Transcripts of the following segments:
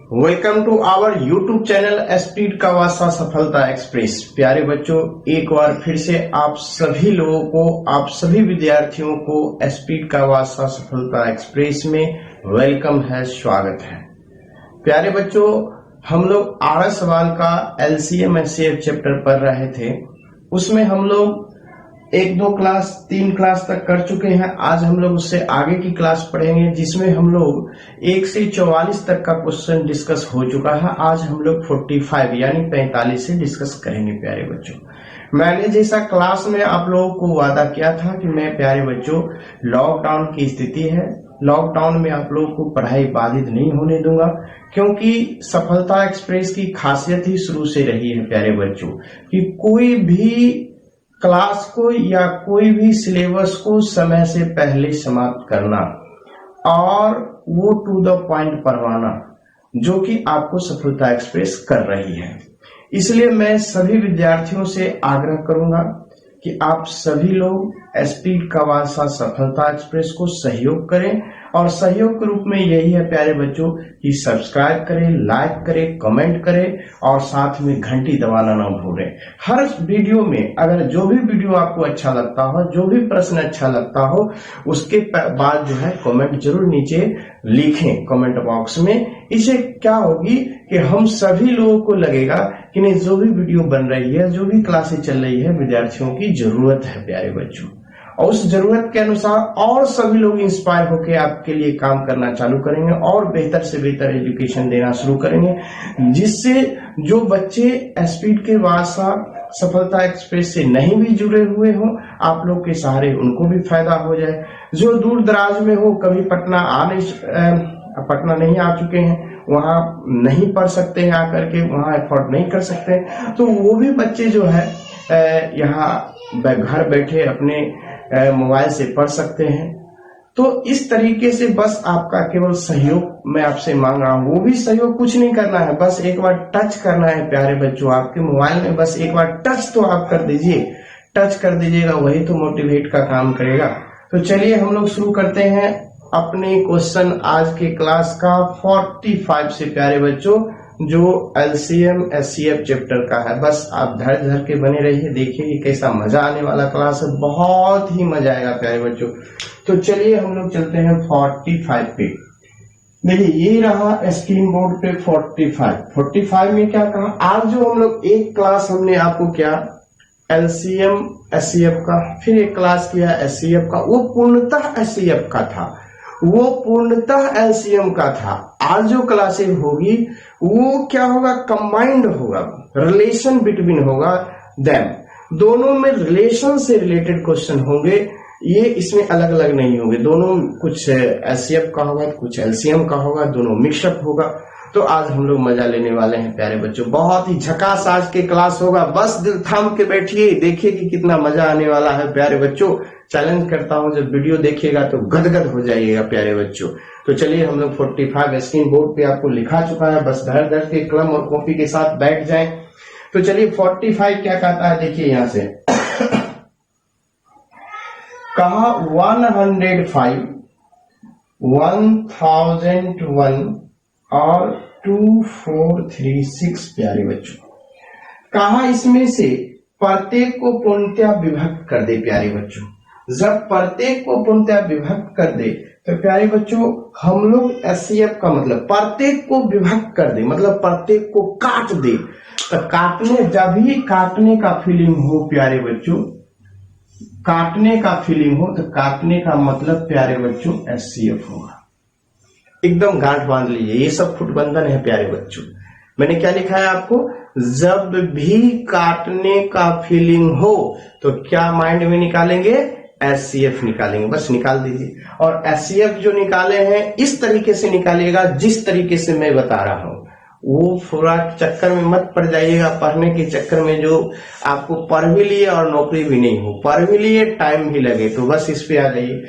Welcome to our YouTube channel speed का वास्ता सफलता एक्सप्रेस। प्यारे बच्चों, एक बार फिर से आप सभी लोगों को, आप सभी विद्यार्थियों को स्पीड का वास्ता सफलता एक्सप्रेस में वेलकम है, स्वागत है। प्यारे बच्चों, हम लोग 8 सवाल का एलसीएम एचसीएफ चैप्टर पढ़ रहे थे। उसमें हम लोग 1-2 क्लास 3 क्लास तक कर चुके हैं। आज हम लोग उससे आगे की क्लास पढ़ेंगे, जिसमें हम लोग 1 से 44 तक का क्वेश्चन डिस्कस हो चुका है। आज हम लोग 45 यानी 45 से डिस्कस करेंगे। प्यारे बच्चों, मैंने जैसा क्लास में आप लोगों को वादा किया था कि मैं, प्यारे बच्चों, लॉकडाउन की स्थिति है, लॉकडाउन में आप लोगों को पढ़ाई बाधित नहीं होने दूंगा, क्योंकि सफलता एक्सप्रेस की खासियत ही शुरू से रही है प्यारे बच्चों कि कोई भी क्लास को या कोई भी सिलेबस को समय से पहले समाप्त करना और वो टू द पॉइंट पढ़वाना, जो कि आपको सफलता एक्सप्रेस कर रही है। इसलिए मैं सभी विद्यार्थियों से आग्रह करूंगा कि आप सभी लोग स्पीड का वास्ता सफलता एक्सप्रेस को सहयोग करें, और सहयोग के रूप में यही है प्यारे बच्चों कि सब्सक्राइब करें, लाइक करें, कमेंट करें और साथ में घंटी दबाना ना भूलें। हर वीडियो में अगर जो भी वीडियो आपको अच्छा लगता हो, जो भी प्रश्न अच्छा लगता हो, उसके बाद जो है कमेंट जरूर नीचे लिखें कमेंट बॉक्स में। इससे क्या होगी कि हम सभी लोगों को लगेगा कि नहीं, जो भी वीडियो बन रही है, जो भी क्लासेस चल रही है, विद्यार्थियों की जरूरत है प्यारे बच्चों, और उस जरूरत के अनुसार और सभी लोग इंस्पायर होकर आपके लिए काम करना चालू करेंगे और बेहतर से बेहतर एजुकेशन देना शुरू करेंगे, जिससे जो बच्चे स्पीड के वास्ता सफलता एक्सप्रेस से नहीं भी जुड़े हुए हो, आप लोग के सहारे उनको भी फायदा हो जाए। जो दूर दराज में हो, कभी पटना नहीं आ चुके हैं, वहां नहीं पढ़ सकते हैं, आकर के वहां एफोर्ड नहीं कर सकते, तो वो भी बच्चे जो है यहाँ घर बैठे अपने मोबाइल से पढ़ सकते हैं। तो इस तरीके से बस आपका केवल सहयोग मैं आपसे मांग रहा हूं। वो भी सहयोग कुछ नहीं करना है, बस एक बार टच करना है प्यारे बच्चों। आपके मोबाइल में बस एक बार टच तो आप कर दीजिए, टच कर दीजिएगा, वही तो मोटिवेट का काम करेगा। तो चलिए हम लोग शुरू करते हैं अपने क्वेश्चन आज के क्लास का 45 से प्यारे बच्चों, जो एलसीएम एचसीएफ चैप्टर का है। बस आप धैर्य धर के बने रहिए, देखिए कि कैसा मजा आने वाला क्लास है, बहुत ही मजा आएगा प्यारे बच्चों। तो चलिए हम लोग चलते हैं 45 पे। देखिए ये रहा स्क्रीन बोर्ड पे 45 में क्या कहा। आज जो हम लोग एक क्लास हमने आपको क्या एलसीएम एचसीएफ का, फिर एक क्लास किया एचसीएफ का, वो पूर्णतः एचसीएफ का था, वो पूर्णतः एलसीएम का था। आज जो क्लासेस होगी वो क्या होगा, कंबाइंड होगा, रिलेशन बिटवीन होगा देम। दोनों में रिलेशन से रिलेटेड क्वेश्चन होंगे, ये इसमें अलग अलग नहीं होंगे। दोनों कुछ एचसीएफ का होगा, कुछ एलसीएम का होगा, दोनों मिक्सअप होगा। तो आज हम लोग मजा लेने वाले हैं प्यारे बच्चों, बहुत ही झकास आज के क्लास होगा। बस दिल थाम के बैठिए, देखिए कि कितना मजा आने वाला है प्यारे बच्चों। चैलेंज करता हूं, जब वीडियो देखिएगा तो गदगद हो जाइएगा प्यारे बच्चों। तो चलिए हम लोग 45 स्क्रीन बोर्ड पे आपको लिखा चुका है, बस धर धर के कलम और कॉपी के साथ बैठ जाएं। तो चलिए 45 क्या कहता है, देखिए यहां से कहा 105, 1001 और 2436 प्यारे बच्चों। कहा इसमें से प्रत्येक को पूर्णतया विभक्त कर दे प्यारे बच्चों। जब प्रत्येक को पूर्णतया विभक्त कर दे तो प्यारे बच्चों हम लोग एचसीएफ का मतलब प्रत्येक को विभक्त कर दे, मतलब प्रत्येक को काट दे। तो काटने, जब ही काटने का फीलिंग हो प्यारे बच्चों, काटने का फीलिंग हो, तो काटने का मतलब प्यारे बच्चों एचसीएफ होगा। एकदम गांठ बांध लीजिए, ये सब फुटबंधन है प्यारे बच्चों। मैंने क्या लिखा है आपको, जब भी काटने का फीलिंग हो तो क्या माइंड में निकालेंगे, एचसीएफ निकालेंगे, बस निकाल दीजिए। और एचसीएफ जो निकाले हैं इस तरीके से निकालिएगा जिस तरीके से मैं बता रहा हूं। वो पूरा चक्कर में मत पड़ जाइएगा, पढ़ने के चक्कर में जो आपको पढ़ भी लिए और नौकरी भी नहीं हो, पढ़ भी लिए टाइम भी लगे, तो बस इस पे आ जाइए।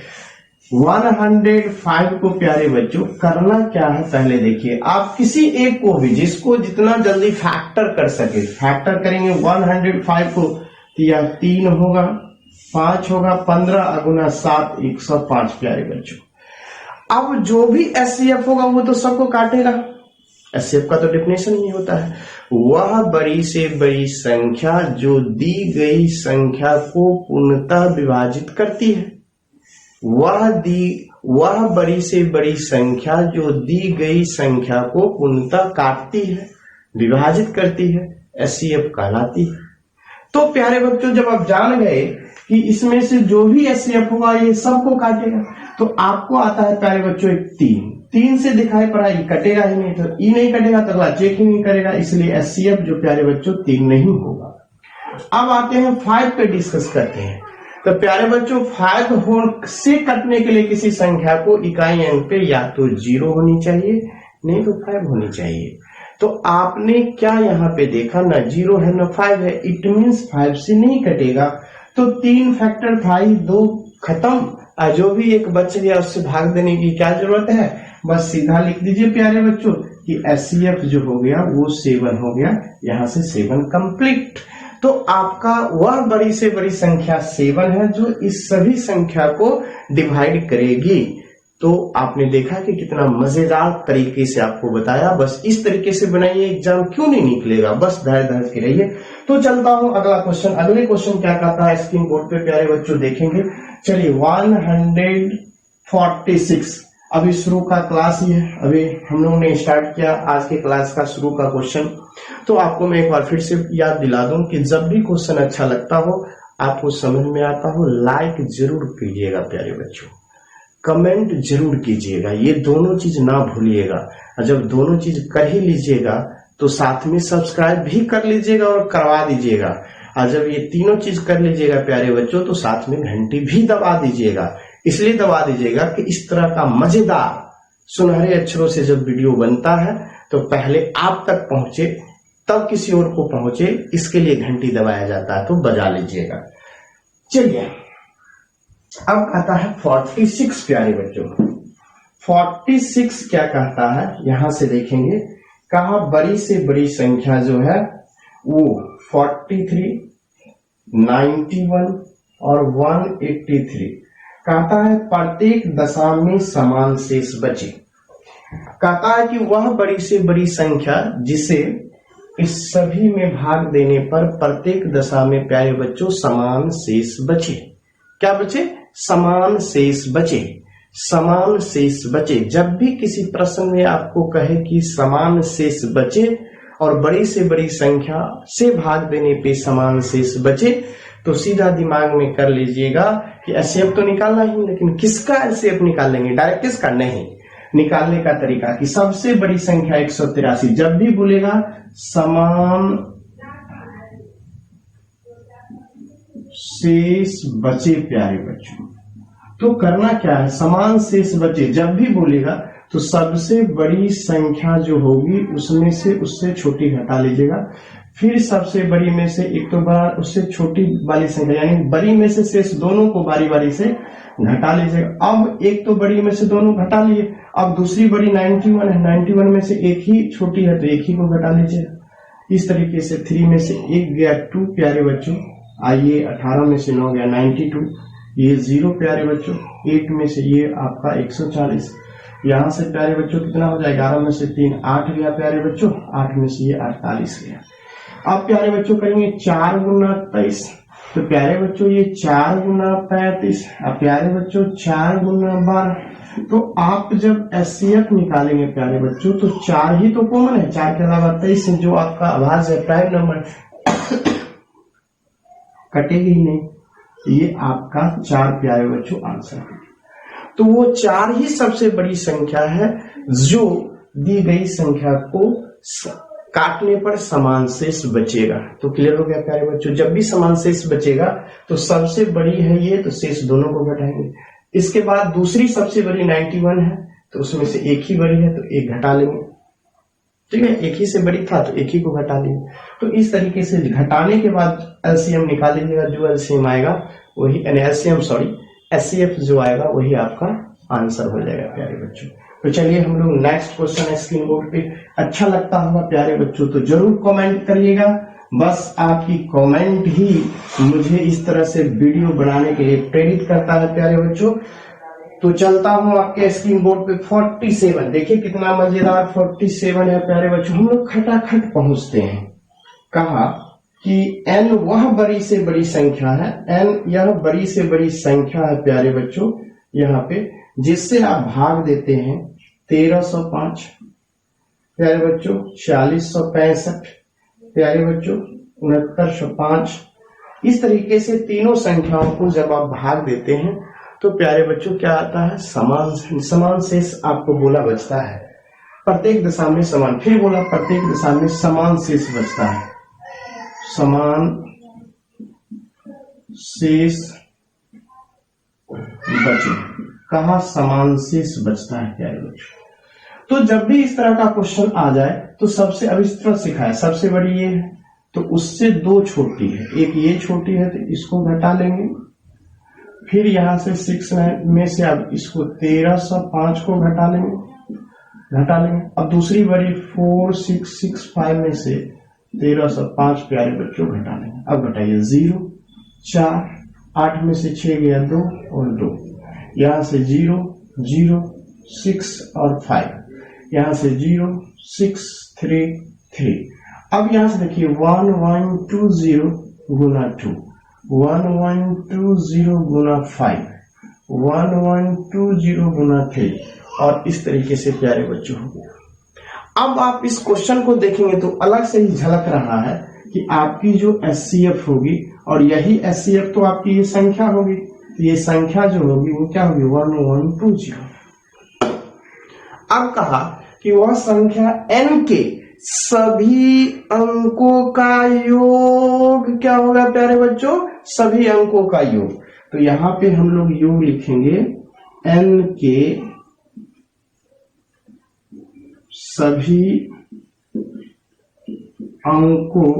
105 को प्यारे बच्चों करना क्या है, पहले देखिए आप किसी एक को भी, जिसको जितना जल्दी फैक्टर कर सके फैक्टर करेंगे। 105 को या 3 होगा, 5 होगा, 15 अगुना 7, 105 प्यारे बच्चों। अब जो भी एचसीएफ होगा वो तो सबको काटेगा, एचसीएफ का तो डेफिनेशन ही होता है, वह बड़ी से बड़ी संख्या जो दी गई संख्या को पूर्णतः विभाजित करती है। वह बड़ी से बड़ी संख्या जो दी गई संख्या को पूर्णतः काटती है, विभाजित करती है, एचसीएफ कहलाती है। तो प्यारे बच्चों, जब आप जान गए कि इसमें से जो भी एचसीएफ होगा ये सबको काटेगा, तो आपको आता है प्यारे बच्चों एक 3 से दिखाई पड़ा, ई कटेगा ही नहीं, तो ई नहीं कटेगा तो अगला चेक ही नहीं करेगा, इसलिए एचसीएफ जो प्यारे बच्चों 3 नहीं होगा। अब आते हैं 5 पे डिस्कस करते हैं। तो प्यारे बच्चों 5 से कटने के लिए किसी संख्या को इकाई अंक पे या तो 0 होनी चाहिए, नहीं तो 5 होनी चाहिए। तो आपने क्या यहाँ पे देखा, ना 0 है ना 5 है, इट मीन्स 5 से नहीं कटेगा। तो 3 फैक्टर था ही, 2 खत्म, जो भी एक बच गया उससे भाग देने की क्या जरूरत है, बस सीधा लिख दीजिए प्यारे बच्चों कि एचसीएफ जो हो गया वो 7 हो गया, यहां से 7 कंप्लीट। तो आपका वह बड़ी से बड़ी संख्या 7 है जो इस सभी संख्या को डिवाइड करेगी। तो आपने देखा कि कितना मजेदार तरीके से आपको बताया, बस इस तरीके से बनाइए, एग्जाम क्यों नहीं निकलेगा, बस धैर्य के रहिए। तो चलता हूं अगला क्वेश्चन। अगले क्वेश्चन क्या कहता है स्क्रीन बोर्ड पे प्यारे बच्चों देखेंगे। चलिए 146 अभी शुरू का क्लास ही है, अभी हम लोगों ने स्टार्ट किया आज के क्लास का शुरू का क्वेश्चन। तो आपको मैं एक बार फिर से याद दिला दूं कि जब भी क्वेश्चन अच्छा लगता हो, आपको समझ में आता हो, लाइक जरूर कीजिएगा प्यारे बच्चों, कमेंट जरूर कीजिएगा, ये दोनों चीज ना भूलिएगा। और जब दोनों चीज कर ही लीजिएगा तो साथ में सब्सक्राइब भी कर लीजिएगा और करवा दीजिएगा। और जब ये तीनों चीज कर लीजिएगा प्यारे बच्चों तो साथ में घंटी भी दबा दीजिएगा। इसलिए दबा दीजिएगा कि इस तरह का मजेदार सुनहरे अक्षरों से जब वीडियो बनता है तो पहले आप तक पहुंचे, तब किसी और को पहुंचे, इसके लिए घंटी दबाया जाता है, तो बजा लीजिएगा। चलिए अब कहता है 46 प्यारे बच्चों। 46 क्या कहता है, यहां से देखेंगे, कहा बड़ी से बड़ी संख्या जो है वो 43, 91 और 183 कहता है प्रत्येक दशा में समान शेष बचे। कहता है कि वह बड़ी से बड़ी संख्या जिसे इस सभी में भाग देने पर प्रत्येक दशा में प्यारे बच्चों समान शेष बचे। क्या बचे? समान शेष बचे। समान शेष बचे। जब भी किसी प्रश्न में आपको कहे कि समान शेष बचे और बड़ी से बड़ी संख्या से भाग देने पे समान शेष बचे, तो सीधा दिमाग में कर लीजिएगा कि एचसीएफ तो निकालना ही, लेकिन किसका एचसीएफ निकालेंगे? डायरेक्ट किसका? नहीं, निकालने का तरीका कि सबसे बड़ी संख्या 183। जब भी बोलेगा समान शेष बचे प्यारे बच्चों, तो करना क्या है? समान शेष बचे जब भी बोलेगा तो सबसे बड़ी संख्या जो होगी उसमें से उससे छोटी घटा लीजिएगा, फिर सबसे बड़ी में से एक तो बड़ा उससे छोटी वाली संख्या, यानी बड़ी में से शेष दोनों को बारी बारी से घटा लीजिएगा। अब एक तो बड़ी में से दोनों घटा लिए, अब दूसरी बड़ी 91 है, 91 में से एक ही छोटी है तो एक ही को घटा लीजिएगा। इस तरीके से 3 में से एक गया 2 प्यारे बच्चों। आइए 18 में से 9 गया 92, ये 0 प्यारे बच्चों। 8 में से ये आपका 140, यहाँ से प्यारे बच्चों कितना हो जाएगा? 11 में से 3 8 गया प्यारे बच्चों। 8 में से ये 48 गया। अब प्यारे बच्चों करेंगे 4 गुना 23, तो प्यारे बच्चों ये 4 गुना 35, अब प्यारे बच्चों 4 गुना 12। तो आप जब एचसीएफ निकालेंगे प्यारे बच्चों तो 4 ही तो कॉमन है, 4 के अलावा 23 जो आपका आभाज्य है, प्राइम नंबर कटेगी ही नहीं, ये आपका 4 प्यारे बच्चों आंसर है। तो वो 4 ही सबसे बड़ी संख्या है जो दी गई संख्या को काटने पर समान शेष बचेगा। तो क्लियर हो गया प्यारे बच्चों? जब भी समान शेष बचेगा तो सबसे बड़ी है ये, तो शेष दोनों को घटाएंगे। इसके बाद दूसरी सबसे बड़ी 91 है, तो उसमें से एक ही बड़ी है तो एक घटा लेंगे, ठीक है? एक ही से बड़ी था तो एक ही को घटा लेंगे। तो इस तरीके से घटाने के बाद एलसीएम निकाल लीजिएगा, जो एलसीएम आएगा वही, एलसीएम सॉरी एचसीएफ जो आएगा वही आपका आंसर हो जाएगा प्यारे बच्चों। तो चलिए हम लोग नेक्स्ट क्वेश्चन है स्क्रीन बोर्ड पे। अच्छा लगता होगा प्यारे बच्चों तो जरूर कमेंट करिएगा, बस आपकी कमेंट ही मुझे इस तरह से वीडियो बनाने के लिए प्रेरित करता है प्यारे बच्चों। तो चलता हूं आपके स्क्रीन बोर्ड पे 47। देखिए कितना मजेदार 47 है प्यारे बच्चों। हम लोग खटाखट पहुंचते हैं। कहा कि n वह बड़ी से बड़ी संख्या है, n यह बड़ी से बड़ी संख्या है प्यारे बच्चों यहाँ पे, जिससे आप भाग देते हैं 1305 प्यारे बच्चों, 4665 प्यारे बच्चों, 6905। इस तरीके से तीनों संख्याओं को जब आप भाग देते हैं तो प्यारे बच्चों क्या आता है, समान शेष आपको बोला बचता है। प्रत्येक दशा में समान, फिर बोला प्रत्येक दशा में समान शेष बचता है, समान शेष बचे। कहा समान शेष बचता है प्यारे बच्चों। तो जब भी इस तरह का क्वेश्चन आ जाए तो सबसे अब इस तरह सिखाया, सबसे बड़ी ये है तो उससे दो छोटी है, एक ये छोटी है तो इसको घटा लेंगे। फिर यहां से 6 में से अब इसको 1305 को घटा लेंगे। अब दूसरी बड़ी 4665 में से 1305 प्यारे बच्चों घटा लेंगे। अब घटाइए 0 4, 8 में से 6 गया 2 और 2, यहां से 0 0 6 और 5, यहां से 0 6 3 3। अब यहां से देखिए 1120 गुना 2, 1120 गुना 5, 1120 गुना 3 और इस तरीके से प्यारे बच्चों हो गया। अब आप इस क्वेश्चन को देखेंगे तो अलग से ही झलक रहा है कि आपकी जो SCF होगी, और यही SCF तो आपकी ये संख्या होगी, तो ये संख्या जो होगी वो क्या होगी 1120। अब कहा कि वह संख्या n के सभी अंकों का योग क्या होगा प्यारे बच्चों, सभी अंकों का योग। तो यहां पे हम लोग योग लिखेंगे n के सभी अंकों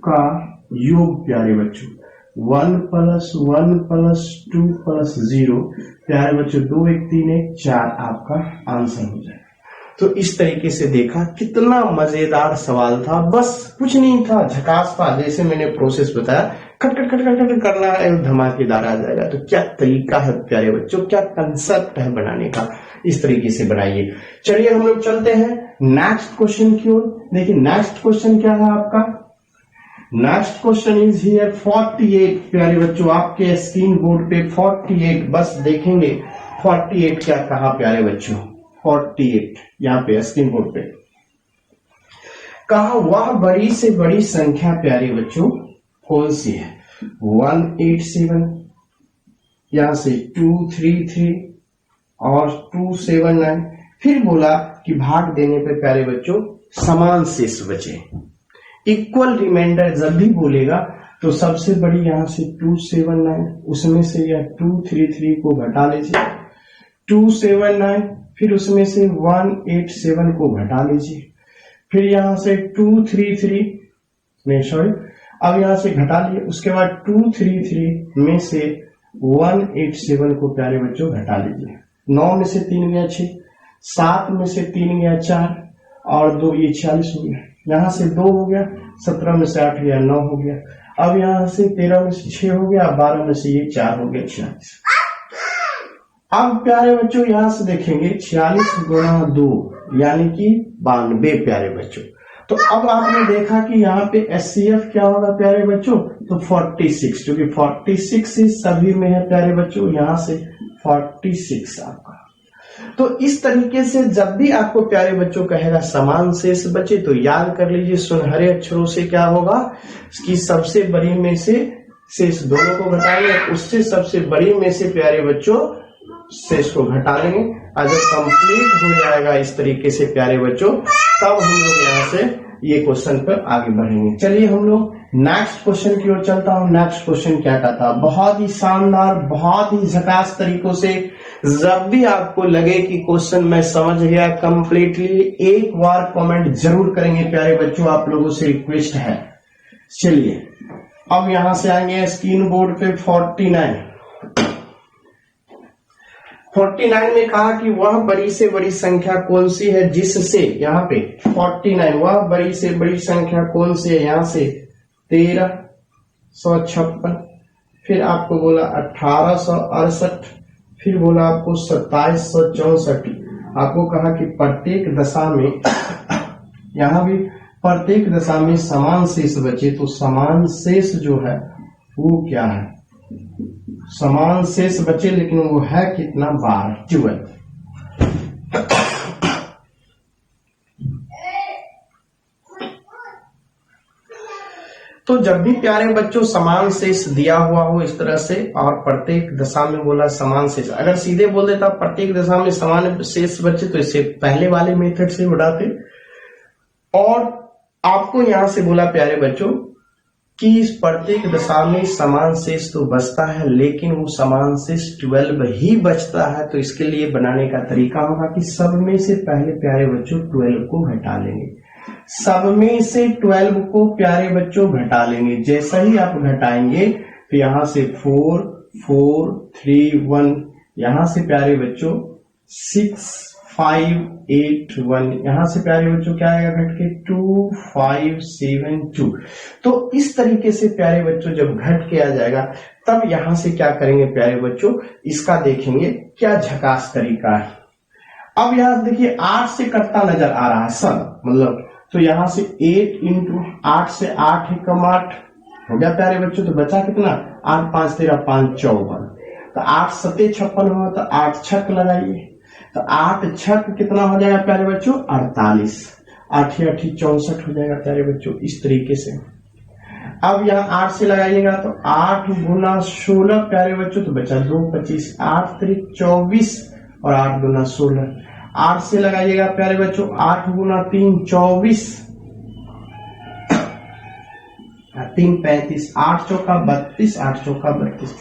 का योग प्यारे बच्चों। 1 + 1 + 2 + 0 प्यारे बच्चों 2 1 3 1 4 आपका आंसर हो जाएगा। तो इस तरीके से देखा, कितना मजेदार सवाल था, बस कुछ नहीं था, झकास था। जैसे मैंने प्रोसेस बताया, खट खट खट खट खट करना है, धमाकेदार आ जाएगा। तो क्या तरीका है प्यारे बच्चों, क्या कंसेप्ट है बनाने का, इस तरीके से बनाइए। चलिए हम लोग चलते हैं नेक्स्ट क्वेश्चन की ओर। देखिए नेक्स्ट क्वेश्चन क्या है आपका, नेक्स्ट क्वेश्चन इज हियर 48 प्यारे बच्चों, आपके स्क्रीन बोर्ड पे 48। बस देखेंगे 48 क्या कहा प्यारे बच्चों। 48 यहाँ पे स्क्रीन बोर्ड पे कहा वह बड़ी से बड़ी संख्या प्यारे बच्चों कौन सी है। 187, यहां से 233 और 279। फिर बोला कि भाग देने पे प्यारे बच्चों समान शेष बचे। इक्वल रिमाइंडर जब भी बोलेगा तो सबसे बड़ी यहां से 279, उसमें से यह 233 को घटा लीजिए, 279, फिर उसमें से 187 को घटा लीजिए, फिर यहां से 233 में सॉरी अब यहां से घटा लिए, उसके बाद 233 में से 187 को प्यारे बच्चों घटा लीजिए। 9 में से 3 गया 6, 7 में से 3 गया 4 और 2, ये 46 हो गया। यहां से 2 हो गया, 17 में से 8 गया 9 हो गया। अब यहां से 13 में से 6 हो गया, 12 में से ये 4 हो गया 46। अब प्यारे बच्चों यहां से देखेंगे 46 गुणा 2 यानी कि 92 प्यारे बच्चों। तो अब आपने देखा कि यहाँ पे SCF क्या होगा प्यारे बच्चों, तो 46, क्योंकि 46 ही सभी में है प्यारे बच्चों, यहां से 46 आपका। तो इस तरीके से जब भी आपको प्यारे बच्चों कहेगा समान शेष बचे तो याद कर लीजिए सुनहरे अक्षरों से क्या होगा कि सबसे बड़ी में से शेष दोनों को घटाएंगे, उससे सबसे बड़ी में से प्यारे बच्चों शेष को घटा लेंगे। और जब कंप्लीट हो जाएगा इस तरीके से प्यारे बच्चों, तब हम लोग यहाँ से ये क्वेश्चन पर आगे बढ़ेंगे। चलिए हम लोग नेक्स्ट क्वेश्चन की ओर चलता हूँ। नेक्स्ट क्वेश्चन क्या था, बहुत ही शानदार, बहुत ही झकास तरीकों से। जब भी आपको लगे कि क्वेश्चन मैं समझ गया कंप्लीटली, एक बार कमेंट जरूर करेंगे प्यारे बच्चों, आप लोगों से रिक्वेस्ट है। चलिए अब यहां से आएंगे स्क्रीन बोर्ड पे 49 में कहा कि वह बड़ी से बड़ी संख्या कौन सी है जिससे, यहाँ पे 49 वह बड़ी से बड़ी संख्या कौन सी है, यहाँ से 1356, फिर आपको बोला 1868, फिर बोला आपको 2764। आपको कहा कि प्रत्येक दशा में यहाँ भी प्रत्येक दशा में समान शेष बचे, तो समान शेष जो है वो क्या है, समान शेष बचे, लेकिन वो है कितना, 12। तो जब भी प्यारे बच्चों समान शेष दिया हुआ हो इस तरह से, और प्रत्येक दशा में बोला समान शेष, अगर सीधे बोल देता प्रत्येक दशा में समान शेष बचे तो इसे पहले वाले मेथड से उड़ाते। और आपको यहां से बोला प्यारे बच्चों कि इस प्रत्येक दशा में समान शेष तो बचता है, लेकिन वो समान शेष 12 ही बचता है। तो इसके लिए बनाने का तरीका होगा कि सब में से पहले प्यारे बच्चों 12 को घटा लेंगे, सब में से 12 को प्यारे बच्चों घटा लेंगे। जैसा ही आप घटाएंगे तो यहां से 4 4 3 1, यहां से प्यारे बच्चों 6 5 8 1, यहां से प्यारे बच्चों क्या आएगा घट के 2 5 7 2। तो इस तरीके से प्यारे बच्चों जब घट के आ जाएगा तब यहां से क्या करेंगे प्यारे बच्चों, इसका देखेंगे क्या झकास तरीका है। अब यहां देखिए 8 से कटता नजर आ रहा है सब, मतलब तो यहां से 8 इंटू 8 से 8 एकम 8 हो गया प्यारे बच्चों। तो बचा कितना, 8 5 13 5 54। तो 8 7 56 हुआ, तो 8 छक लगाइए, तो 8 छक कितना हो जाएगा प्यारे बच्चों, 48। 8 8 64 हो जाएगा प्यारे बच्चों, इस तरीके से। अब यहाँ 8 से लगाइएगा तो 8 गुना 16 प्यारे बच्चों, तो बचा 2 25, 8 3 24 और 8 गुना 16। 8 से लगाइएगा प्यारे बच्चों, 8 गुना 3 24, 3 35, 8 चौका 32, 8 चौका 32।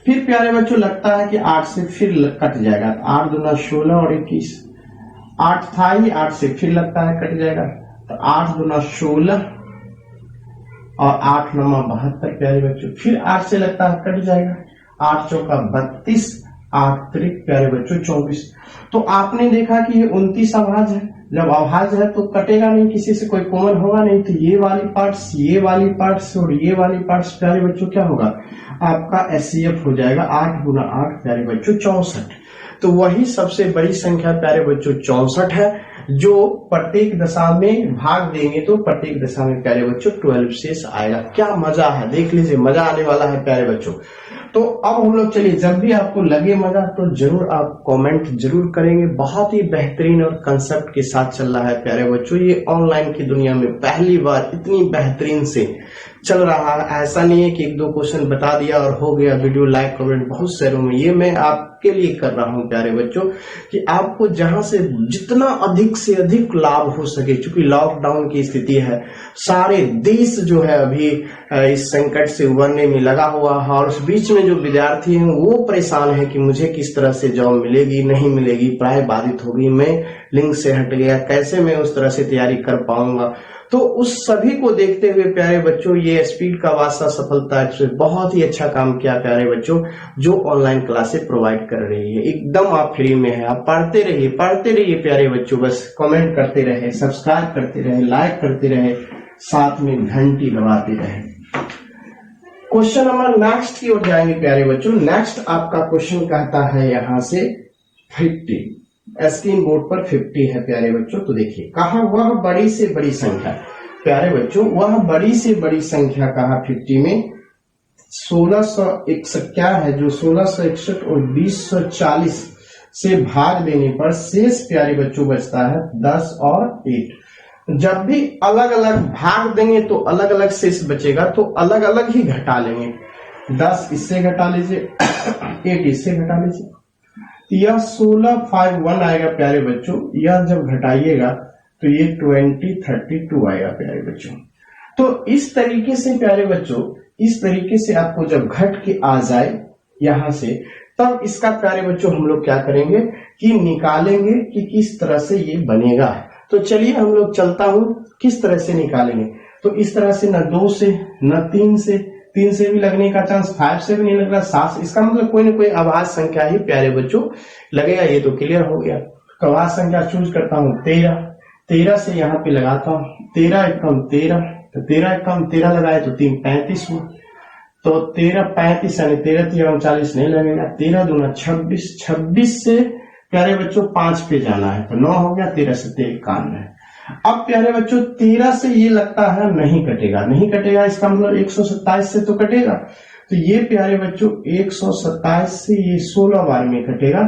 फिर प्यारे बच्चों लगता है कि 8 से फिर कट जाएगा, 8 गुना 16 और 21, 8 था ही, 8 से फिर लगता है कट जाएगा, तो 8 गुना 16 और 8 9 72 प्यारे बच्चों। फिर 8 से लगता है कट जाएगा, 8 चौका 32, 8 त्रिक प्यारे बच्चों 24। तो आपने देखा कि ये 29 अभाज्य है, जब अभाज्य है तो कटेगा नहीं, किसी से कोई कॉमन होगा नहीं, तो ये वाली पार्ट्स, ये वाली पार्ट्स और ये वाली पार्ट्स प्यारे बच्चों क्या होगा, आपका एचसीएफ हो जाएगा 8 गुना 8 प्यारे बच्चों 64। तो वही सबसे बड़ी संख्या प्यारे बच्चों 64 है, जो प्रत्येक दशा में भाग देंगे तो प्रत्येक दशा में प्यारे बच्चों 12 शेष आएगा। क्या मजा है, देख लीजिए, मजा आने वाला है प्यारे बच्चों। तो अब हम लोग चलिए, जब भी आपको लगे मजा तो जरूर आप कमेंट जरूर करेंगे। बहुत ही बेहतरीन और कंसेप्ट के साथ चल रहा है प्यारे बच्चों, ये ऑनलाइन की दुनिया में पहली बार इतनी बेहतरीन से चल रहा है। ऐसा नहीं है कि 1-2 क्वेश्चन बता दिया और हो गया, वीडियो लाइक कमेंट बहुत शहरों में। ये मैं आपके लिए कर रहा हूं प्यारे बच्चों कि आपको जहां से जितना अधिक से अधिक लाभ हो सके, क्योंकि लॉकडाउन की स्थिति है, सारे देश जो है अभी इस संकट से उबरने में लगा हुआ है, और उस बीच में जो विद्यार्थी हैं वो परेशान है कि मुझे किस तरह से जॉब मिलेगी नहीं मिलेगी, पढ़ाई बाधित होगी, मैं लिंक से हट गया, कैसे मैं उस तरह से तैयारी कर पाऊंगा। तो उस सभी को देखते हुए प्यारे बच्चों ये स्पीड का वास्ता सफलता एक्सप्रेस बहुत ही अच्छा काम किया प्यारे बच्चों, जो ऑनलाइन क्लासेस प्रोवाइड कर रही है। एकदम आप फ्री में है, आप पढ़ते रहिए प्यारे बच्चों, बस कमेंट करते रहे, सब्सक्राइब करते रहे, लाइक करते रहे, साथ में घंटी दबाते रहे। क्वेश्चन नंबर नेक्स्ट की ओर जाएंगे प्यारे बच्चों। नेक्स्ट आपका क्वेश्चन कहता है यहां से 50, स्क्रीन बोर्ड पर 50 है प्यारे बच्चों। तो देखिए कहा वह बड़ी से बड़ी संख्या, प्यारे बच्चों वह बड़ी से बड़ी संख्या कहा 50 में 1661 क्या है, जो 1661 और 2040 से भाग देने पर शेष प्यारे बच्चों बचता है 10 और 8। जब भी अलग अलग भाग देंगे तो अलग अलग शेष बचेगा, तो अलग अलग ही घटा लेंगे। 10 इससे घटा लीजिए, 8 इससे घटा लीजिए, यह 1651 आएगा प्यारे बच्चों। यह जब घटाइएगा तो ये 2032 आएगा प्यारे बच्चों। तो इस तरीके से प्यारे बच्चों, इस तरीके से आपको जब घट के आ जाए यहां से, तब इसका प्यारे बच्चों हम लोग क्या करेंगे कि निकालेंगे कि किस तरह से ये बनेगा। तो चलिए हम लोग चलता हूं किस तरह से निकालेंगे। तो इस तरह से न 2 से न 3 से, 3 से भी लगने का चांस, 5 से भी नहीं लग रहा, 7 से, इसका मतलब कोई ना कोई अभाज्य संख्या ही प्यारे बच्चों लगेगा। ये तो क्लियर हो गया। तो अभाज्य संख्या चूज करता हूं 13, 13 से यहाँ पे लगाता हूं, 13 एकम 13, तो 13 एकम 13 लगाए तो 3 35 हुआ। तो 13 35 यानी 13 3 39 नहीं लगेगा, 13 दूना 26, 26 से प्यारे बच्चों 5 पे जाना है तो 9 हो गया, 13 से 51 है। अब प्यारे बच्चों 13 से ये लगता है नहीं कटेगा, नहीं कटेगा इसका मतलब 127 से तो कटेगा, तो ये प्यारे बच्चों 127 से ये 16 बार में कटेगा।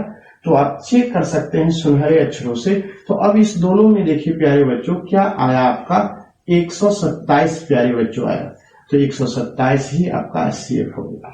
तो आप चेक कर सकते हैं सुनहरे अक्षरों से। तो अब इस दोनों में देखिए प्यारे बच्चों क्या आया, आपका 127 प्यारे बच्चों आया, तो 127 ही आपका HCF हो गया।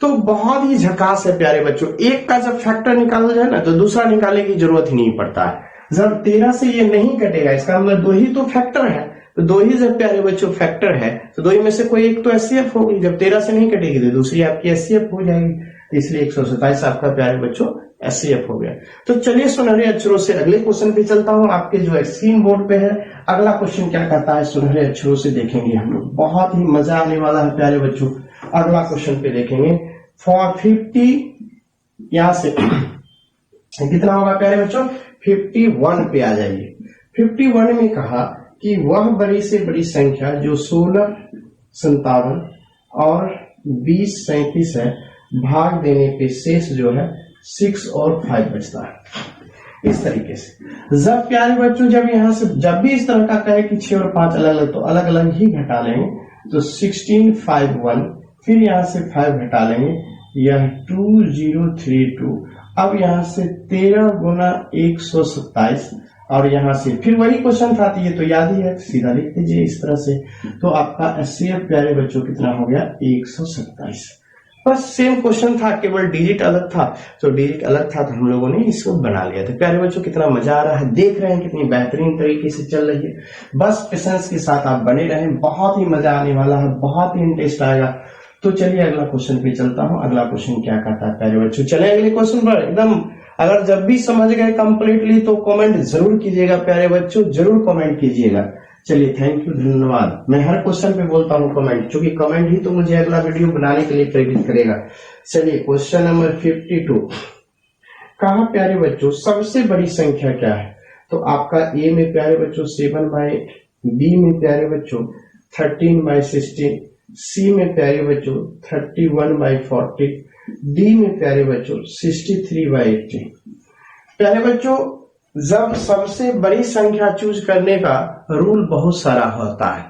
तो बहुत ही झकास है प्यारे बच्चों, एक का जब फैक्टर निकाला जाए ना तो दूसरा निकालने की जरूरत ही नहीं पड़ता है। जब 13 से ये नहीं कटेगा इसका मतलब 2 ही तो फैक्टर है, तो 2 ही जब प्यारे बच्चों फैक्टर है तो 2 में से कोई एक तो HCF होगी, जब 13 से नहीं कटेगी तो दूसरी आपकी HCF हो जाएगी, तो इसलिए 127 आपका प्यारे बच्चों HCF हो गया। तो चलिए सुनहरे अक्षरों से अगले क्वेश्चन पे चलता हूं, आपके जो स्क्रीन बोर्ड पे है। अगला क्वेश्चन क्या कहता है सुनहरे अक्षरों से देखेंगे हम लोग, बहुत ही मजा आने वाला है प्यारे बच्चों। अगला क्वेश्चन पे देखेंगे फॉर 50, यहां से कितना होगा प्यारे बच्चों, 51 पे आ जाइए। 51 में कहा कि वह बड़ी से बड़ी संख्या जो 16, 57 और 20, 37 है, भाग देने पे शेष जो है 6 और 5 बचता है। इस तरीके से जब प्यारे बच्चों जब यहां से जब भी इस तरह का कहे कि 6 और 5 अलग अलग तो अलग अलग ही घटा लेंगे, तो 16, 5, 1, फिर यहां से 5 घटा लेंगे, यह 2032। अब यहां से 13 गुना 127 और यहां से फिर वही क्वेश्चन था, ये तो याद ही है, सीधा लिख दीजिए इस तरह से। तो आपका HCF प्यारे बच्चों कितना हो गया, 127। बस सेम क्वेश्चन था, केवल डिजिट अलग था, तो डिजिट अलग था तो हम लोगों ने इसको बना लिया था। प्यारे बच्चों कितना मजा आ रहा है, देख रहे हैं कितनी बेहतरीन तरीके से चल रही है। बस पेशेंस के साथ आप बने रहें, बहुत ही मजा आने वाला है, बहुत ही इंटरेस्ट आएगा। तो चलिए अगला क्वेश्चन पे चलता हूं। अगला क्वेश्चन क्या कहता है प्यारे बच्चों, चले अगले क्वेश्चन पर एकदम। अगर जब भी समझ गए कंप्लीटली तो कमेंट जरूर कीजिएगा प्यारे बच्चों, जरूर कमेंट कीजिएगा। चलिए थैंक यू, धन्यवाद। मैं हर क्वेश्चन पे बोलता हूँ कमेंट, क्योंकि कमेंट ही तो मुझे अगला वीडियो बनाने के लिए प्रेरित करेगा। चलिए क्वेश्चन नंबर 52, कहा प्यारे बच्चों सबसे बड़ी संख्या क्या है। तो आपका ए में प्यारे बच्चों 7/8, बी में प्यारे बच्चों 13/16, सी में प्यारे बच्चों 31/40, डी में प्यारे बच्चों 63/80। प्यारे बच्चों जब सबसे बड़ी संख्या चूज करने का रूल बहुत सारा होता है,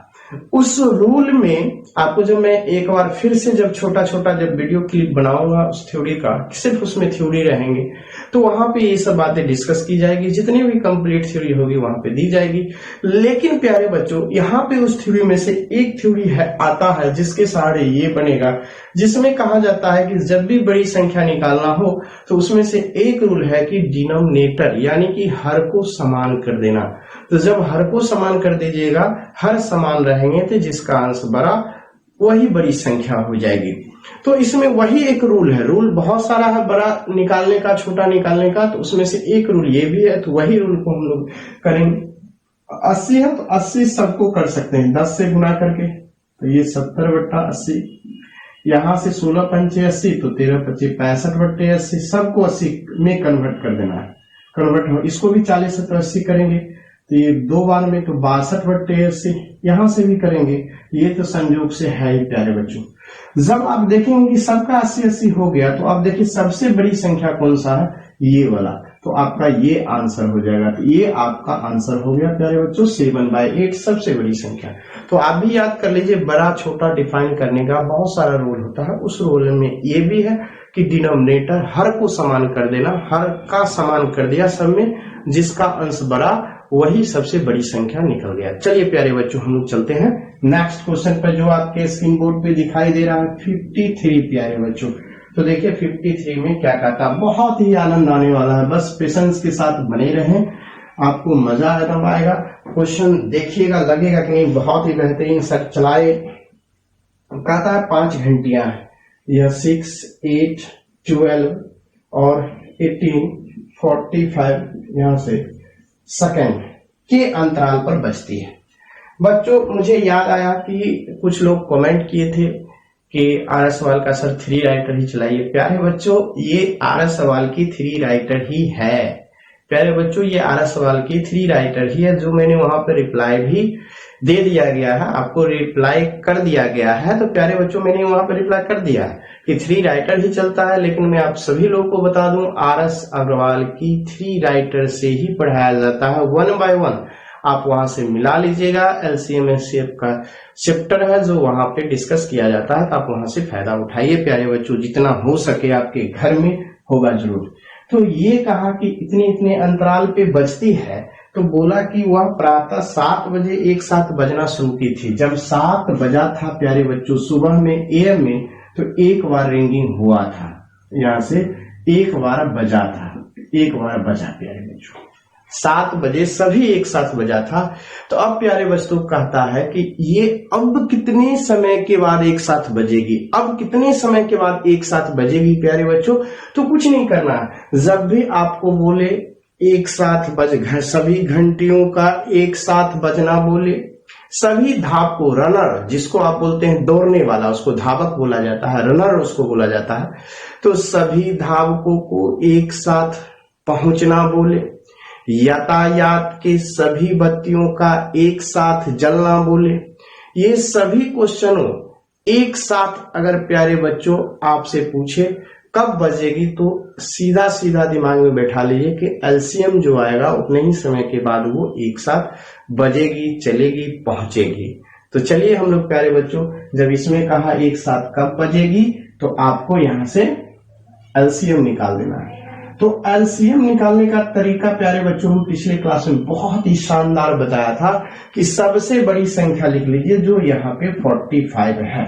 उस रूल में आपको जब मैं एक बार फिर से जब छोटा छोटा जब वीडियो क्लिप बनाऊंगा उस थ्योरी का, सिर्फ उसमें थ्योरी रहेंगे, तो वहां पे ये सब बातें डिस्कस की जाएगी, जितनी भी कंप्लीट थ्योरी होगी वहां पे दी जाएगी। लेकिन प्यारे बच्चों यहाँ पे उस थ्योरी में से एक थ्योरी है आता है जिसके सहारे ये बनेगा, जिसमें कहा जाता है कि जब भी बड़ी संख्या निकालना हो तो उसमें से एक रूल है कि डिनोमिनेटर यानी कि हर को समान कर देना। तो जब हर को समान कर दीजिएगा, हर समान रहेंगे तो जिसका अंश बड़ा वही बड़ी संख्या हो जाएगी। तो इसमें वही एक रूल है, रूल बहुत सारा है, बड़ा निकालने का छोटा निकालने का, तो उसमें से एक रूल ये भी है, तो वही रूल को हम लोग करेंगे। 80 है तो 80 सबको कर सकते हैं 10 से गुना करके, तो ये 70/80, यहां से 16 पंचे 80 तो 13 पच्चीस 65/80, सबको 80 में कन्वर्ट कर देना है। कन्वर्ट हो इसको भी 40 से 80 करेंगे तो ये 2 बार में तो 62/80, यहां से भी करेंगे, ये तो संयोग से है ही प्यारे बच्चों। जब आप देखेंगे कि सबका 80-80 हो गया तो आप देखिए सबसे बड़ी संख्या कौन सा है, ये वाला, तो आपका ये आंसर हो जाएगा। तो ये आपका आंसर हो गया प्यारे बच्चों 7/8 सबसे बड़ी संख्या। तो आप भी याद कर लीजिए, बड़ा छोटा डिफाइन करने का बहुत सारा रूल होता है, उस रूल में ये भी है कि डिनोमिनेटर हर को समान कर देना, हर का समान कर दिया सब में, जिसका अंश बड़ा वही सबसे बड़ी संख्या निकल गया। चलिए प्यारे बच्चों हम लोग चलते हैं नेक्स्ट क्वेश्चन पर, जो आपके स्क्रीन बोर्ड पे दिखाई दे रहा है 53 प्यारे बच्चों। तो देखिए 53 में क्या कहता है, बहुत ही आनंद आने वाला है, बस पेशेंस के साथ बने रहें, आपको मजा आएगा। क्वेश्चन देखिएगा, लगेगा कि नहीं बहुत ही बेहतरीन सर चलाए। कहता है 5 घंटियां, यह 6, 8, 12 और 18, 45 यहां से सेकंड के अंतराल पर बजती है। बच्चों मुझे याद आया कि कुछ लोग कमेंट किए थे कि RS सवाल का सर 3 राइटर ही चलाइए। प्यारे बच्चों ये RS सवाल की 3 राइटर ही है, प्यारे बच्चों ये 12 सवाल की 3 राइटर ही है, जो मैंने वहां पर रिप्लाई भी दे दिया गया है, आपको रिप्लाई कर दिया गया है। तो प्यारे बच्चों मैंने वहां पर रिप्लाई कर दिया है कि 3 राइटर ही चलता है, लेकिन मैं आप सभी लोगों को बता दूं RS अग्रवाल की 3 राइटर से ही पढ़ाया जाता है, 1 बाय 1 आप वहां से मिला लीजिएगा। LCM HCF का चैप्टर है जो वहां पे डिस्कस किया जाता है, तो आप वहां से फायदा उठाइए प्यारे बच्चों, जितना हो सके आपके घर में होगा जरूर। तो ये कहा कि इतने इतने अंतराल पे बजती है, तो बोला कि वह प्रातः 7 बजे एक साथ बजना शुरू की थी। जब 7 बजा था प्यारे बच्चों सुबह में AM में, तो एक बार रिंगिंग हुआ था, यहां से एक बार बजा था, एक बार बजा प्यारे बच्चों, 7 बजे सभी एक साथ बजा था। तो अब प्यारे बच्चों कहता है कि ये अब कितने समय के बाद एक साथ बजेगी, अब कितने समय के बाद एक साथ बजेगी प्यारे बच्चों। तो कुछ नहीं करना है, जब भी आपको बोले एक साथ सभी घंटियों का एक साथ बजना बोले, सभी धाप को, रनर जिसको आप बोलते हैं दौड़ने वाला, उसको धावक बोला जाता है, रनर उसको बोला जाता है। तो सभी धावकों को एक साथ पहुंचना बोले, यातायात के सभी बत्तियों का एक साथ जलना बोले। ये सभी क्वेश्चनों एक साथ अगर प्यारे बच्चों आपसे पूछे कब बजेगी, तो सीधा सीधा दिमाग में बैठा लीजिए कि LCM जो आएगा उतने ही समय के बाद वो एक साथ बजेगी, चलेगी, पहुंचेगी। तो चलिए हम लोग प्यारे बच्चों, जब इसमें कहा एक साथ कब बजेगी, तो आपको यहां से LCM निकाल देना है। तो LCM निकालने का तरीका प्यारे बच्चों हम पिछले क्लास में बहुत ही शानदार बताया था कि सबसे बड़ी संख्या लिख लीजिए जो यहाँ पे 45 है,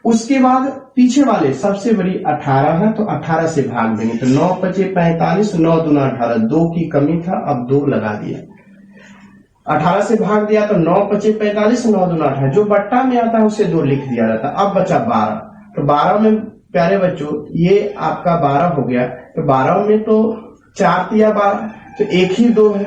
उसके बाद पीछे वाले सबसे बड़ी 18 है, तो 18 से भाग देंगे, तो 9 × 5 = 45, 9 × 2 = 18, 2 की कमी था अब 2 लगा दिया, 18 से भाग दिया तो 9 × 5 = 45, 9 × 2 = 18, जो बट्टा में आता है उसे 2 लिख दिया जाता है। अब बचा 12, तो 12 में प्यारे बच्चों ये आपका 12 हो गया, तो 12 में तो 4 × 12, तो 1 ही 2 है,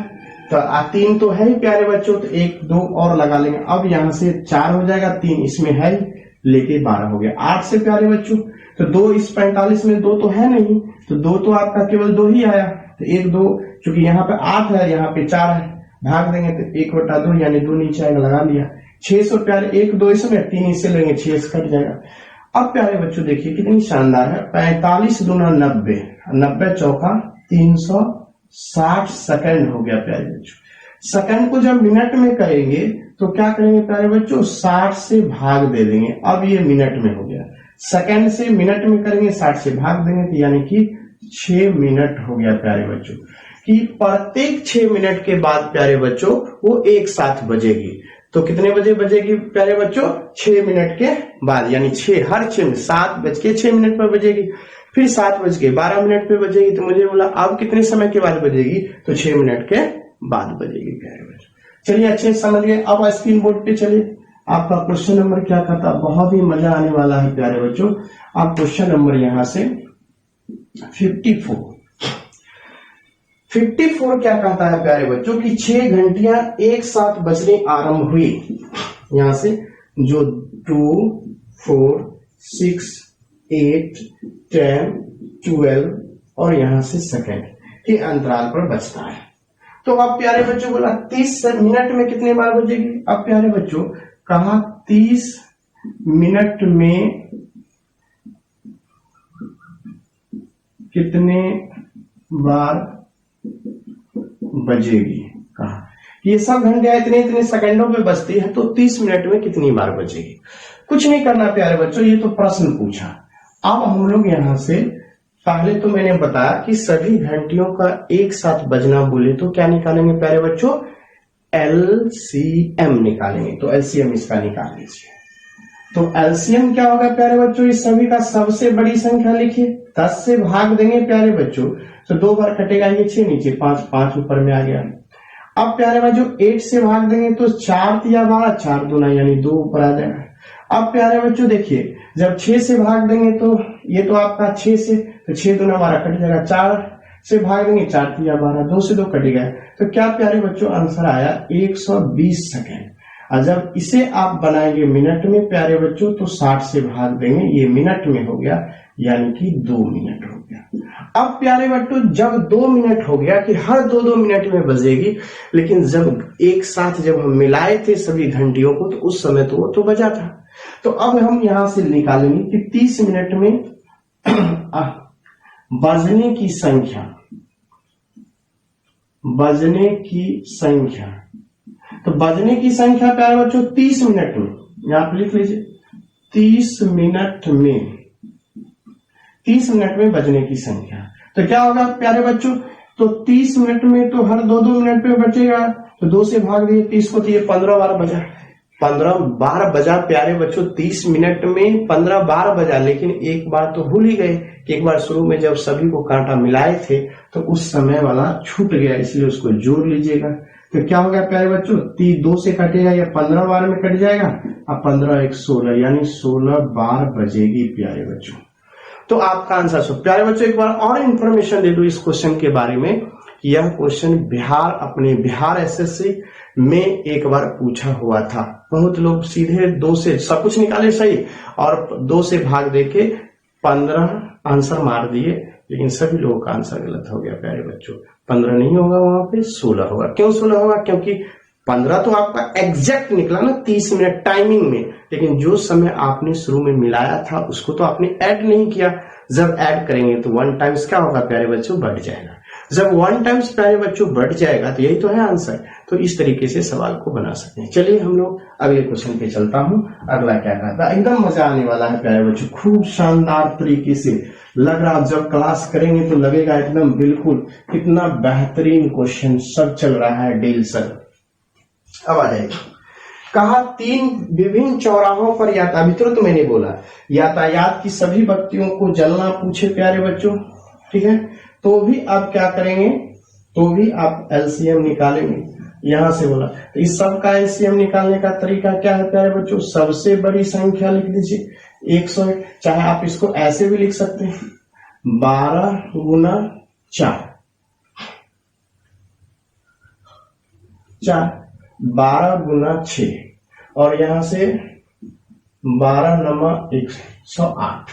तो 3 तो है ही प्यारे बच्चों, तो 1 2 और लगा लेंगे। अब यहां से 4 हो जाएगा, 3 इसमें है ही, लेके 12 हो गया। 8 से प्यारे बच्चों, तो 2 इस 45 में 2 तो है नहीं, तो 2 तो आपका केवल 2 ही आया, तो 1 2, चूंकि यहाँ पे 8 है यहाँ पे 4 है, भाग देंगे तो 1/2 यानी 2 नीचे आएगा, लगा लिया। 600 प्यारे, 1 2 इसमें, 3 इससे लेंगे, 6 से कट जाएगा। अब प्यारे बच्चों देखिए कितनी शानदार है, 45 × 2 = 90, 90 चौका 360 सेकंड हो गया प्यारे बच्चों। सेकंड को जब मिनट में करेंगे तो क्या करेंगे प्यारे बच्चों, 60 से भाग दे देंगे, अब ये मिनट में हो गया। सेकंड से मिनट में करेंगे, 60 से भाग देंगे, तो यानी कि 6 मिनट हो गया प्यारे बच्चों, कि प्रत्येक 6 मिनट के बाद प्यारे बच्चों वो एक साथ बजेगी। तो कितने बजे बजेगी प्यारे बच्चों, 6 मिनट के बाद, यानी 6 हर 6 7:06 पर बजेगी, फिर 7:12 पे बजेगी। तो मुझे बोला अब कितने समय के बाद बजेगी, तो 6 मिनट के बाद बजेगी प्यारे बच्चों। चलिए अच्छे समझ गए। अब स्क्रीन बोर्ड पे चलिए, आपका क्वेश्चन नंबर क्या कहता है, बहुत ही मजा आने वाला है प्यारे बच्चों। आप क्वेश्चन नंबर यहां से 54 क्या कहता है प्यारे बच्चों कि 6 घंटियां एक साथ बजने आरंभ हुई, यहां से जो 2 4 6 8 10 12 और यहां से सेकंड के अंतराल पर बजता है। तो अब प्यारे बच्चों बोला 30 मिनट में कितने बार बजेगी। अब प्यारे बच्चों कहा 30 मिनट में कितने बार बजेगी, कहा ये सब घंटियां इतने इतने सेकंडों में बजती है, तो 30 मिनट में कितनी बार बजेगी। कुछ नहीं करना प्यारे बच्चों, ये तो प्रश्न पूछा। अब हम लोग यहां से पहले तो मैंने बताया कि सभी घंटियों का एक साथ बजना बोले तो क्या निकालेंगे प्यारे बच्चों, LCM निकालेंगे। तो LCM इसका निकाल लीजिए। तो LCM क्या होगा प्यारे बच्चों, इस सभी का सबसे बड़ी संख्या लिखिए, 10 से भाग देंगे प्यारे बच्चों, तो 2 बार कटेगा, ये 6 नीचे 5 5 ऊपर में आ गया। अब प्यारे बच्चों 8 से भाग देंगे तो 4 × 12, 4 दूना यानी 2 ऊपर आ जाएगा। अब प्यारे बच्चों देखिए जब 6 से भाग देंगे तो ये तो आपका 6 से, तो 6 दूना 12 कट जाएगा, 4 से भाग देंगे, 4 × 3 = 12, 2 से 2 कट गया। तो क्या प्यारे बच्चों आंसर आया 120 सेकेंड। और जब इसे आप बनाएंगे मिनट में प्यारे बच्चों तो 60 से भाग देंगे, ये मिनट में हो गया, यानी कि 2 मिनट हो गया। अब प्यारे बच्चों जब 2 मिनट हो गया कि हर 2-2 मिनट में बजेगी, लेकिन जब एक साथ जब हम मिलाए थे सभी घंटियों को तो उस समय तो वो तो बजा था। तो अब हम यहां से निकालेंगे कि 30 मिनट में बजने की संख्या, तो बजने की संख्या प्यारे बच्चों 30 मिनट में, यहां पर लिख लीजिए 30 मिनट में बजने की संख्या। तो क्या होगा प्यारे बच्चों, तो 30 मिनट में तो हर 2-2 मिनट पे बचेगा, तो 2 से भाग दिए 30 को, तो ये 15 बार बजा, 15 बार बजा प्यारे बच्चों। 30 मिनट में 15 बार बजा, लेकिन एक बार तो भूल ही गए कि एक बार शुरू में जब सभी को कांटा मिलाए थे तो उस समय वाला छूट गया, इसलिए उसको जोड़ लीजिएगा। तो क्या होगा प्यारे बच्चों, 2 से कटेगा या 15 बार में कट जाएगा, अब 15 1 16 यानी 16 बार बजेगी प्यारे बच्चों। तो आपका आंसर सो प्यारे बच्चों एक बार और इंफॉर्मेशन दे दूं इस क्वेश्चन के बारे में। यह क्वेश्चन बिहार एसएससी में एक बार पूछा हुआ था। बहुत लोग सीधे 2 से सब कुछ निकाले सही और 2 से भाग देके 15 आंसर मार दिए, लेकिन सभी लोगों का आंसर गलत हो गया प्यारे बच्चों। 15 नहीं होगा, वहां पे 16 होगा। क्यों 16 होगा, क्योंकि 15 तो आपका एग्जैक्ट निकला ना 30 मिनट टाइमिंग में, लेकिन जो समय आपने शुरू में मिलाया था उसको तो आपने ऐड नहीं किया। जब ऐड करेंगे तो 1 टाइम्स क्या होगा प्यारे बच्चों, बढ़ जाएगा। जब 1 टाइम्स प्यारे बच्चों बढ़ जाएगा तो यही तो है आंसर। तो इस तरीके से सवाल को बना सकते हैं। चलिए हम लोग अगले क्वेश्चन पे चलता हूं। अगला क्या कहता है, एकदम मजा आने वाला है प्यारे बच्चों, खूब शानदार तरीके से लग रहा, जब क्लास करेंगे तो लगेगा एकदम बिल्कुल कितना बेहतरीन क्वेश्चन सब चल रहा है डील सर। अब आ जाएगा, कहा 3 विभिन्न चौराहों पर यातायात, तो मैंने बोला यातायात की सभी बत्तियों को जलना पूछे प्यारे बच्चों, ठीक है, तो भी आप क्या करेंगे, तो भी आप एलसीएम निकालेंगे। यहां से बोला तो इस सब का एलसीएम निकालने का तरीका क्या है प्यारे बच्चों, सबसे बड़ी संख्या लिख दीजिए 100, चाहे आप इसको ऐसे भी लिख सकते हैं 12 गुना 4, 12 गुना 6 और यहां से 12 नमा 108।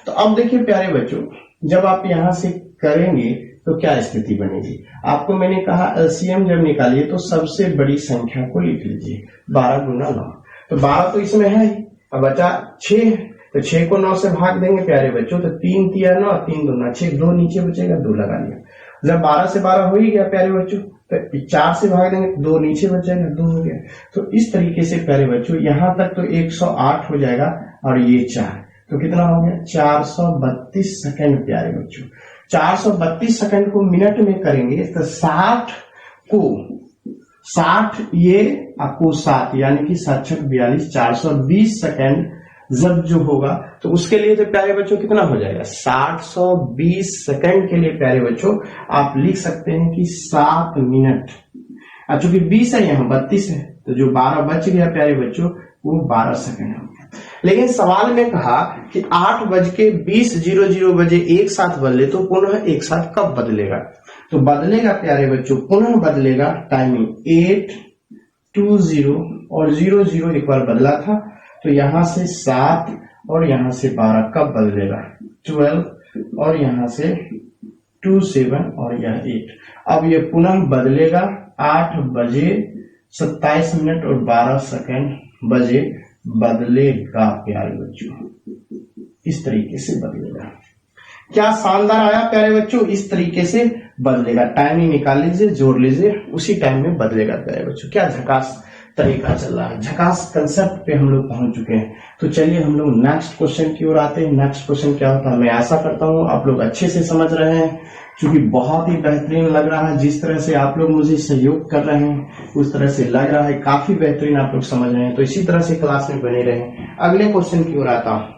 तो अब देखिए प्यारे बच्चों, जब आप यहां से करेंगे तो क्या स्थिति बनेगी। आपको मैंने कहा एलसीएम जब निकालिए तो सबसे बड़ी संख्या को लिख लीजिए 12 गुना 9। तो 12 तो इसमें है, अब बचा 6, तो 6 को 9 से भाग देंगे प्यारे बच्चों, तो 3 3 9, 3 2 6, 2 नीचे बचेगा, 2 लगा लिया। जब 12 से 12 हो ही गया प्यारे बच्चों, तो 4 से भाग देंगे, 2 नीचे बचेगा, 2 हो गया। तो इस तरीके से प्यारे बच्चों यहां तक तो 108 हो जाएगा और ये 4, तो कितना हो गया 432 सेकंड प्यारे बच्चों। 432 सेकंड को मिनट में करेंगे तो 60 ये आपको 7 यानी कि 7 42, 420 सेकंड जब जो होगा तो उसके लिए तो प्यारे बच्चों कितना हो जाएगा 720 सेकंड के लिए प्यारे बच्चों आप लिख सकते हैं कि 7 मिनट। अब चूंकि 20 है यहाँ 32 है तो जो 12 बच गया प्यारे बच्चों वो 12 सेकंड हो गया। लेकिन सवाल में कहा कि 8:20 बजे एक साथ बदले तो पुनः एक साथ कब बदलेगा, तो बदलेगा प्यारे बच्चों पुनः बदलेगा टाइमिंग 8:20 और 00 एक बार बदला था, तो यहां से 7 और यहां से 12 कब बदलेगा 12 और यहां से 27 और यह 8। अब ये पुनः बदलेगा 8 बजे 27 मिनट और 12 सेकंड बजे बदलेगा प्यारे बच्चों, इस तरीके से बदलेगा। क्या शानदार आया प्यारे बच्चों, इस तरीके से बदलेगा। टाइमिंग निकाल लीजिए, जोड़ लीजिए, उसी टाइम में बदलेगा प्यारे बच्चों। क्या झकास तरीका चल रहा है, झकास कंसेप्ट पे हम लोग पहुंच चुके हैं। तो चलिए हम लोग नेक्स्ट क्वेश्चन की ओर आते हैं। नेक्स्ट क्वेश्चन क्या होता है, मैं आशा करता हूं आप लोग अच्छे से समझ रहे हैं, क्योंकि बहुत ही बेहतरीन लग रहा है। जिस तरह से आप लोग मुझे सहयोग कर रहे हैं उस तरह से लग रहा है काफी बेहतरीन आप लोग समझ रहे हैं। तो इसी तरह से क्लास में बने रहें। अगले क्वेश्चन की ओर आता हूं।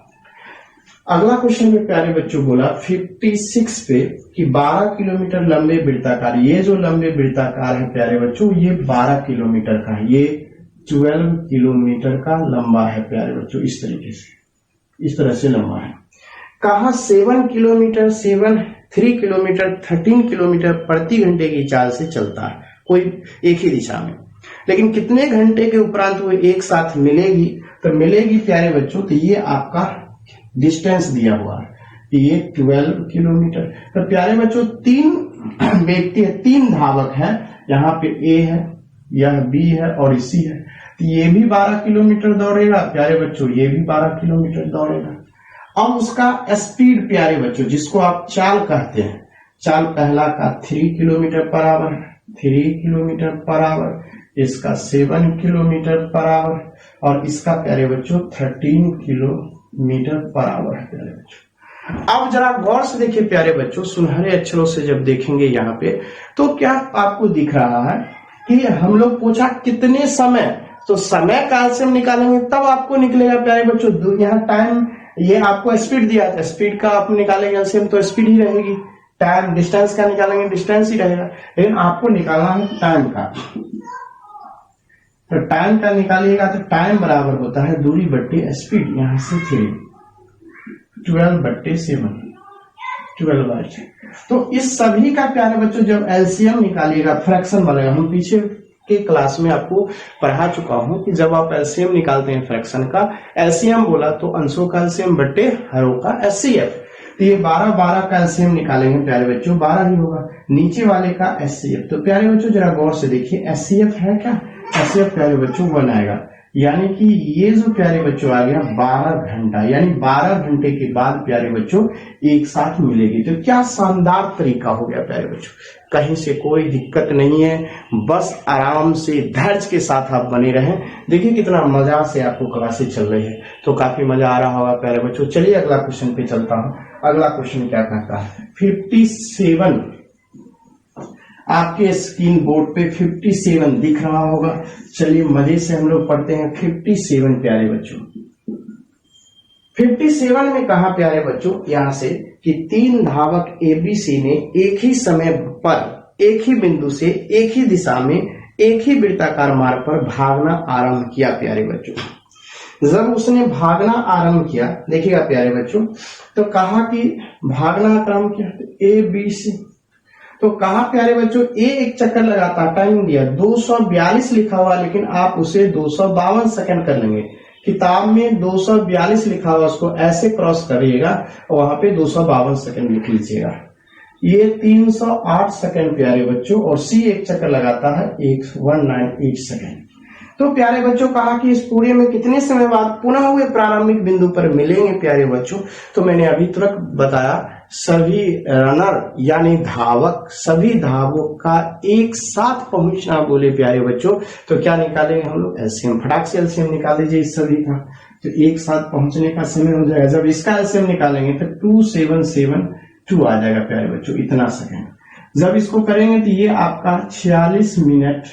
अगला क्वेश्चन में प्यारे बच्चों बोला 56 पे कि 12 किलोमीटर लंबे वृत्ताकार, ये जो लंबे वृत्ताकार है प्यारे बच्चों ये 12 किलोमीटर का है, ये 12 किलोमीटर का लंबा है प्यारे बच्चों। इस तरीके से इस तरह से लंबा है। कहा 3 किलोमीटर 13 किलोमीटर प्रति घंटे की चाल से चलता है, कोई एक ही दिशा में, लेकिन कितने घंटे के उपरांत वो एक साथ मिलेगी, तो मिलेगी प्यारे बच्चों तो ये आपका डिस्टेंस दिया हुआ है ये 12 किलोमीटर। तो प्यारे बच्चों 3 व्यक्ति है, 3 धावक है, यहाँ पे ए है, यह बी है और सी है। तो ये भी 12 किलोमीटर दौड़ेगा प्यारे बच्चों, ये भी 12 किलोमीटर दौड़ेगा। अब उसका स्पीड प्यारे बच्चों, जिसको आप चाल कहते हैं, चाल पहला का 3 kilometre per hour, 3 kilometre per hour, इसका 7 किलोमीटर पर आवर और इसका प्यारे बच्चों 13 किलोमीटर पर आवर है प्यारे बच्चों। अब जरा गौर से देखिए प्यारे बच्चों, सुनहरे अक्षरों से जब देखेंगे यहाँ पे तो क्या आपको दिख रहा है कि हम लोग पूछा कितने समय, तो समय काल से हम निकालेंगे तब आपको निकलेगा प्यारे बच्चों। यहाँ टाइम, ये आपको स्पीड दिया था, स्पीड का आप निकालेंगे एलसीएम तो स्पीड ही रहेगी, टाइम डिस्टेंस का निकालेंगे डिस्टेंस ही रहेगा, लेकिन आपको निकालना है टाइम का। तो टाइम का निकालिएगा तो टाइम बराबर होता है दूरी बट्टे स्पीड, यहां से 3, 12/7, 12/6। तो इस सभी का प्यारे बच्चों जब एलसीएम निकालिएगा, फ्रैक्शन बनेगा। हम पीछे के क्लास में आपको पढ़ा चुका हूं कि जब आप एलसीएम निकालते हैं फ्रैक्शन का, एलसीएम बोला तो अंशों का एलसीएम बट्टे हरों का एचसीएफ। तो ये 12 का एलसीएम निकालेंगे प्यारे बच्चों, 12 ही होगा, नीचे वाले का एचसीएफ। तो प्यारे बच्चों जरा गौर से देखिए, एचसीएफ है क्या, एचसीएफ प्यारे बच्चों 1 आएगा, यानी कि ये जो प्यारे बच्चों आ गया 12 घंटा, यानी 12 घंटे के बाद प्यारे बच्चों एक साथ मिलेगी। तो क्या शानदार तरीका हो गया प्यारे बच्चों, कहीं से कोई दिक्कत नहीं है, बस आराम से धैर्य के साथ आप बने रहें। देखिए कितना मजा से आपको क्लासेस चल रही है, तो काफी मजा आ रहा होगा प्यारे बच्चों। चलिए अगला क्वेश्चन पे चलता हूं। अगला क्वेश्चन क्या कहता है, 57, आपके स्क्रीन बोर्ड पे 57 दिख रहा होगा। चलिए मजे से हम लोग पढ़ते हैं 57 प्यारे बच्चों। 57 में कहा प्यारे बच्चों यहां से कि 3 धावक एबीसी ने एक ही समय पर एक ही बिंदु से एक ही दिशा में एक ही वृत्ताकार मार्ग पर भागना आरंभ किया प्यारे बच्चों। जब उसने भागना आरंभ किया, देखिएगा प्यारे बच्चों, तो कहा कि भागना आरंभ किया ए बी सी, तो कहा प्यारे बच्चों ए एक चक्कर लगाता, टाइम दिया 242 लिखा हुआ, लेकिन आप उसे 252 सेकंड कर लेंगे। किताब में 242 लिखा हुआ, उसको ऐसे क्रॉस करिएगा और वहां पे 252 सेकंड लिख लीजिएगा। ये 308 सेकंड प्यारे बच्चों, और सी एक चक्कर लगाता है 198 सेकंड। तो प्यारे बच्चों कहा कि इस पूरे में कितने समय बाद पुनः हुए प्रारंभिक बिंदु पर मिलेंगे प्यारे बच्चों। तो मैंने अभी तुरंत बताया, सभी रनर यानी धावक, सभी धावकों का एक साथ पहुंचना बोले प्यारे बच्चों। तो क्या निकालेंगे हम लोग, एलसीएम, फटाक से एलसीएम निकाल दीजिए इस सभी का। तो एक साथ पहुंचने का समय हो जाएगा, जब इसका एलसीएम निकालेंगे तो 2772 आ जाएगा प्यारे बच्चों, इतना सेकंड। जब इसको करेंगे तो ये आपका 46 मिनट